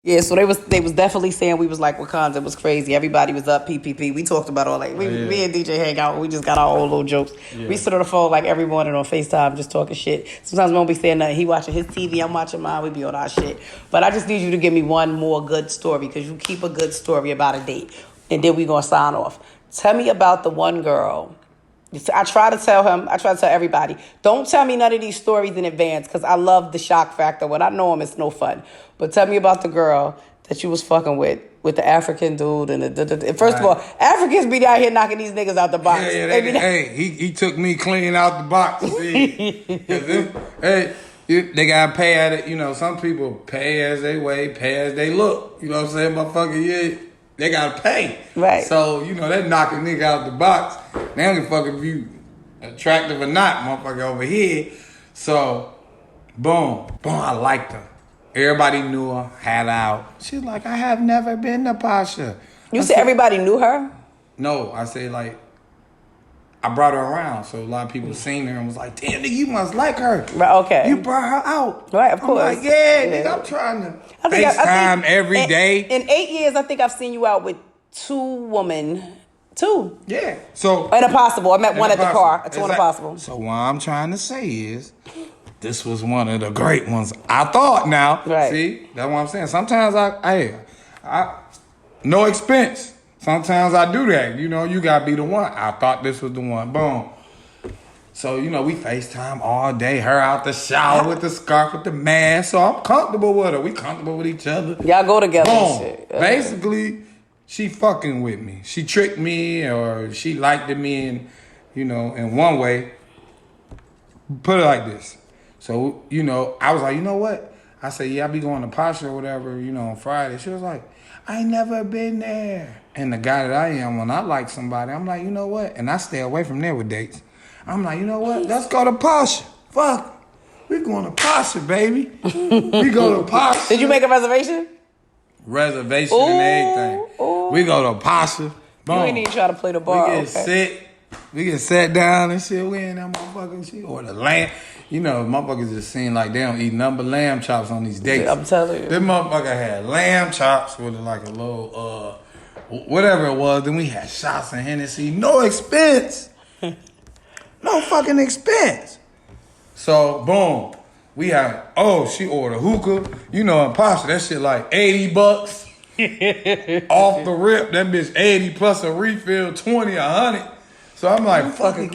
Yeah, so they was definitely saying we was like Wakanda. It was crazy. Everybody was up, PPP. We talked about all that. Me and DJ hang out. We just got our own little jokes. Yeah. We sit on the phone like every morning on FaceTime just talking shit. Sometimes we won't be saying nothing. He watching his TV, I'm watching mine. We be on our shit. But I just need you to give me one more good story because you keep a good story about a date. And then we going to sign off. Tell me about the one girl. I try to tell everybody, don't tell me none of these stories in advance because I love the shock factor. When I know them, it's no fun. But tell me about the girl that you was fucking with the African dude. And first of all, Africans be out here knocking these niggas out the box. He took me clean out the box. See? They got to pay at it. You know, some people pay as they weigh, pay as they look. You know what I'm saying? Motherfucker, yeah. They gotta pay. Right. So, you know, they knocking nigga out the box. They don't give a fuck if you attractive or not, motherfucker over here. So, boom, I liked her. Everybody knew her, had her out. She's like, I have never been to Pasha. You said everybody knew her? No, I said like, I brought her around. So a lot of people seen her and was like, damn, nigga, you must like her. Right, okay. You brought her out. Right, of course. I'm like, nigga, I'm trying to FaceTime every day. In 8 years, I think I've seen you out with 2 women. 2. Yeah. So and a possible. I met one at the car. Two and a possible. So what I'm trying to say is, this was one of the great ones. I thought now. Right. See, that's what I'm saying. Sometimes I no expense. Sometimes I do that. You know, you gotta be the one. I thought this was the one. Boom. So, you know, we FaceTime all day. Her out the shower with the scarf, with the mask. So I'm comfortable with her. We comfortable with each other. Y'all go together Boom. and shit. Basically, she fucking with me. She tricked me or she liked me in, you know, in one way. Put it like this. So, you know, I was like, you know what? I said, yeah, I be going to Pasha or whatever, you know, on Friday. She was like, I ain't never been there. And the guy that I am, when I like somebody, I'm like, you know what? And I stay away from there with dates. I'm like, you know what? Let's go to Pasha. Fuck. We going to Pasha, baby. We go to Pasha. Did you make a reservation? Reservation and everything. Ooh. We go to Pasha. Boom. You ain't even try to play the bar. We get sat down and shit. We in that motherfucking shit. Or the lamb. You know, motherfuckers just seem like they don't eat nothing but lamb chops on these dates. I'm telling you. This motherfucker had lamb chops with like a little, whatever it was. Then we had shots and Hennessy. No expense. No fucking expense. So, boom. We had, she ordered hookah. You know, in Pasha, that shit like $80. Off the rip, that bitch 80 plus a refill, 20, 100. So I'm like, fucking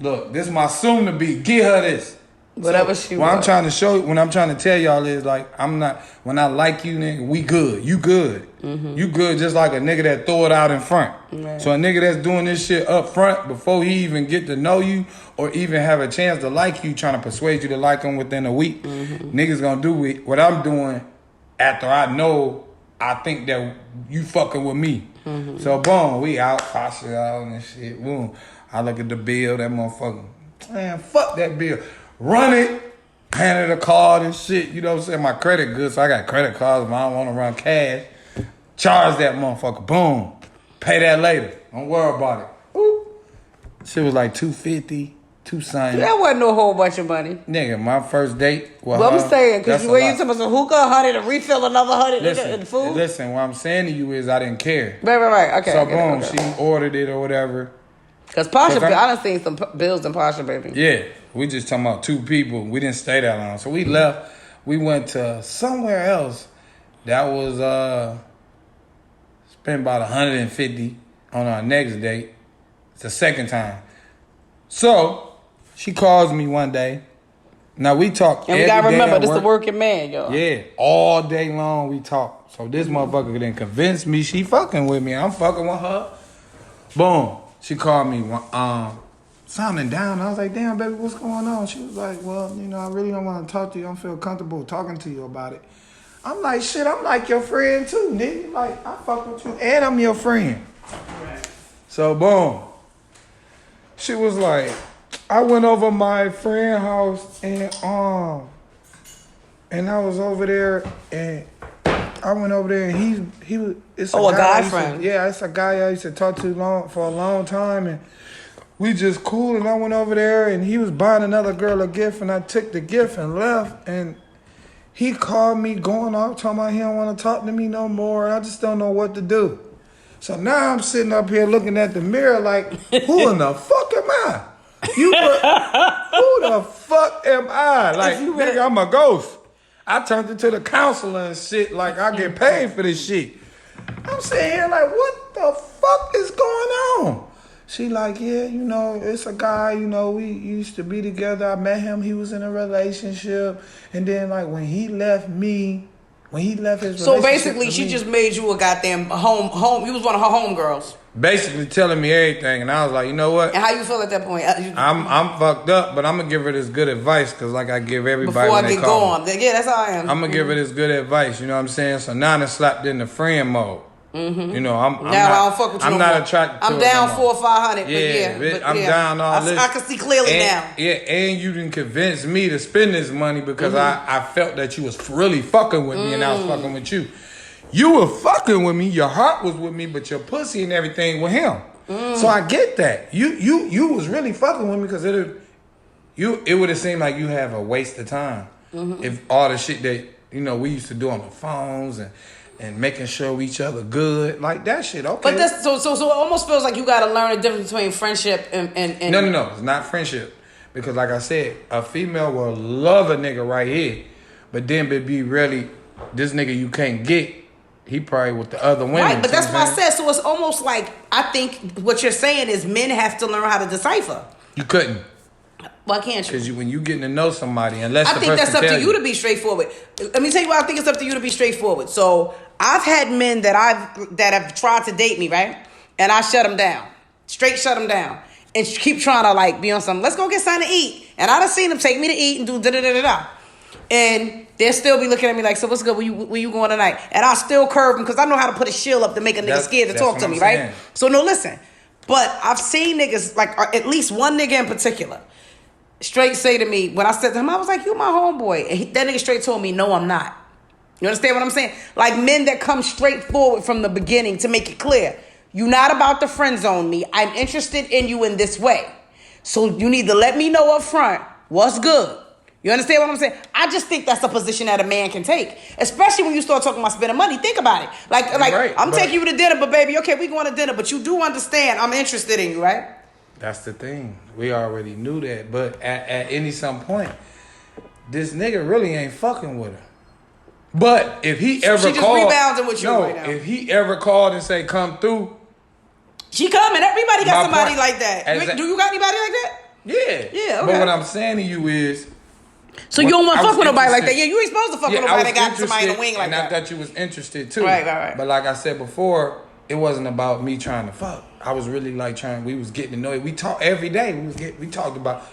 look, this is my soon to be. Get her this. Whatever she wants. What I'm trying to show, when I'm trying to tell y'all is like, when I like you, nigga, we good. You good. Mm-hmm. You good just like a nigga that throw it out in front. Right. So a nigga that's doing this shit up front before he even get to know you or even have a chance to like you, trying to persuade you to like him within a week, niggas gonna do what I'm doing after I think that you fucking with me. Mm-hmm. So boom, we out, Pasha out and shit. Boom. I look at the bill, that motherfucker, man, fuck that bill. Run it, handed a card and shit. You know what I'm saying? My credit good, so I got credit cards, but I don't want to run cash. Charge that motherfucker, boom. Pay that later. Don't worry about it. Ooh. Shit was like $250, $2something. That wasn't no whole bunch of money. Nigga, my first date. Well, I'm saying, because where you talking about some hookah, 100, and refill another 100 in food? Listen, what I'm saying to you is I didn't care. Right. Okay. So boom, she ordered it or whatever. Because Pasha, I done seen some bills in Pasha, baby. Yeah, we just talking about 2 people. We didn't stay that long. So we left. We went to somewhere else. That was, spent about $150 on our next date. It's the second time. So, she calls me one day. Now, we talk and we got to remember, this is the working man, y'all. Yeah, all day long we talk. So, this motherfucker didn't convince me she fucking with me. I'm fucking with her. Boom. She called me, sounding down. I was like, damn, baby, what's going on? She was like, well, you know, I really don't want to talk to you. I don't feel comfortable talking to you about it. I'm like, shit, I'm like your friend too, nigga. Like, I fuck with you and I'm your friend. Right. So, boom. She was like, I went over my friend's house and I was over there and I went over there and he was. It's a guy friend. It's a guy I used to talk to for a long time, and we just cool. And I went over there and he was buying another girl a gift, and I took the gift and left. And He called me going off, talking about he don't want to talk to me no more. I just don't know what to do. So now I'm sitting up here looking at the mirror like, who in the fuck am I? Who the fuck am I? Like, nigga, I'm a ghost. I turned into the counselor and shit like I get paid for this shit. I'm sitting here like, what the fuck is going on? She like, yeah, you know, it's a guy, you know, we used to be together. I met him, he was in a relationship. And then like when he left his relationship. So basically she just made you a goddamn home. You was one of her homegirls. Basically telling me everything. And I was like, you know what? And how you feel at that point? I'm fucked up, but I'm gonna give her this good advice because like I give everybody before when I they get call gone. Yeah, that's how I am. I'm gonna give her this good advice, you know what I'm saying? So now I slapped in the friend mode. Mm-hmm. You know, I'm now I don't fuck with you. I'm no not more. attracted to I'm her down no 400 or 500. Yeah, but I'm down all this. I can see clearly now. Yeah, and you didn't convince me to spend this money because I felt that you was really fucking with me and I was fucking with you. You were fucking with me, your heart was with me, but your pussy and everything with him. So I get that. You was really fucking with me because it would have seemed like you have a waste of time if all the shit that you know we used to do on the phones and making sure each other good like that shit. Okay, but that's so it almost feels like you got to learn the difference between friendship and no, it's not friendship because like I said, a female will love a nigga right here, but then be really this nigga you can't get. He probably with the other women. Right, but that's what I said. So it's almost like I think what you're saying is men have to learn how to decipher. You couldn't. Why can't you? Because when you getting to know somebody, unless I think that's up to you to be straightforward. Let me tell you why I think it's up to you to be straightforward. So I've had men that have tried to date me, right? And I shut them down. Straight shut them down. And keep trying to like be on something. Let's go get something to eat. And I done seen them take me to eat and do da-da-da-da-da. And they'll still be looking at me like, so what's good? Where you going tonight? And I'll still curve them because I know how to put a shield up to make a nigga scared to talk to me, right? So no, listen. But I've seen niggas, like at least one nigga in particular, straight say to me, when I said to him, I was like, you my homeboy. And that nigga straight told me, no, I'm not. You understand what I'm saying? Like men that come straight forward from the beginning to make it clear. You're not about to friend zone me. I'm interested in you in this way. So you need to let me know up front what's good. You understand what I'm saying? I just think that's a position that a man can take. Especially when you start talking about spending money. Think about it. Like right, I'm taking you to dinner, but baby, okay, we going to dinner. But you do understand I'm interested in you, right? That's the thing. We already knew that. But at any some point, this nigga really ain't fucking with her. But if he ever she just called, rebounding with you right now. If he ever called and say come through, she coming. Everybody got somebody like that. Do you got anybody like that? Yeah. Yeah. Okay. But what I'm saying to you is. So you don't want to fuck with nobody like that. Yeah, you ain't supposed to fuck with nobody that got somebody in the wing like that. And I thought you was interested too. Right. But like I said before, it wasn't about me trying to fuck. I was really like we was getting to know it. We talk every day.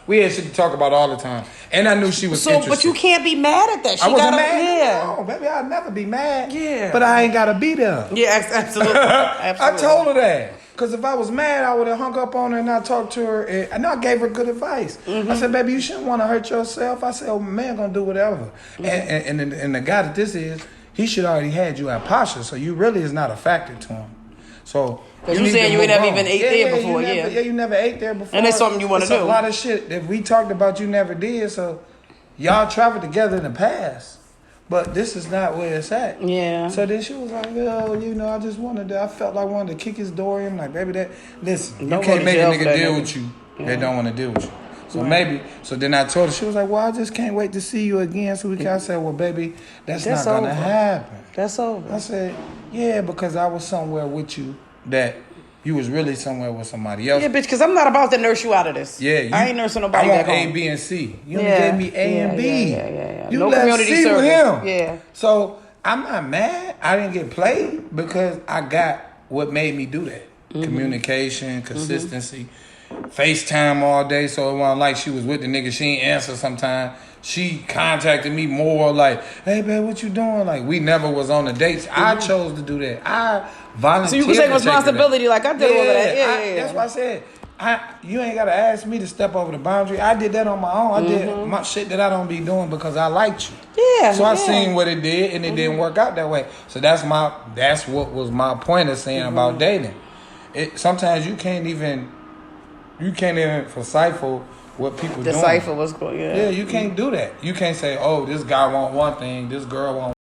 We had shit to talk about all the time. And I knew she was interested. But you can't be mad at that. I wasn't mad. Yeah. No, baby, I'd never be mad. Yeah. But I ain't got to be there. Yeah, absolutely. I told her that. Because if I was mad, I would have hung up on her and not talked to her. And I gave her good advice. I said, baby, you shouldn't want to hurt yourself. I said, oh, man, going to do whatever. And the guy that this is, he should already had you at posture. So you really is not a factor to him. So because you saying you ain't never even ate there before, you never ate there before. And it's something you want to do. A lot of shit that we talked about you never did. So y'all traveled together in the past. But this is not where it's at. Yeah. So then she was like, oh, you know, I just wanted to, I felt like I wanted to kick his door in. Like, baby, listen, you can't make a nigga deal with you that don't want to deal with you. So so then I told her, she was like, well, I just can't wait to see you again. So we can say, well, baby, that's not going to happen. That's over. I said, yeah, because I was somewhere with you that you was really somewhere with somebody else. Yeah, bitch, because I'm not about to nurse you out of this. Yeah. I ain't nursing nobody back home. I want A, B, and C. You only gave me A and B. Yeah. You no left community C service. with him. Yeah. So I'm not mad. I didn't get played because I got what made me do that. Communication, consistency, FaceTime all day. So it wasn't like she was with the nigga. She ain't answer sometime. She contacted me more like, hey, babe, what you doing? Like, we never was on the dates. I chose to do that. I volunteered. So you can take responsibility like I did all of that. Yeah. That's what I said. You ain't got to ask me to step over the boundary. I did that on my own. I did my shit that I don't be doing because I liked you. Yeah. So I seen what it did, and it didn't work out that way. So that's what was my point of saying about dating. Sometimes you can't even decipher what people decipher doing. what's going on. Yeah, you can't do that. You can't say, oh, this guy want one thing, this girl want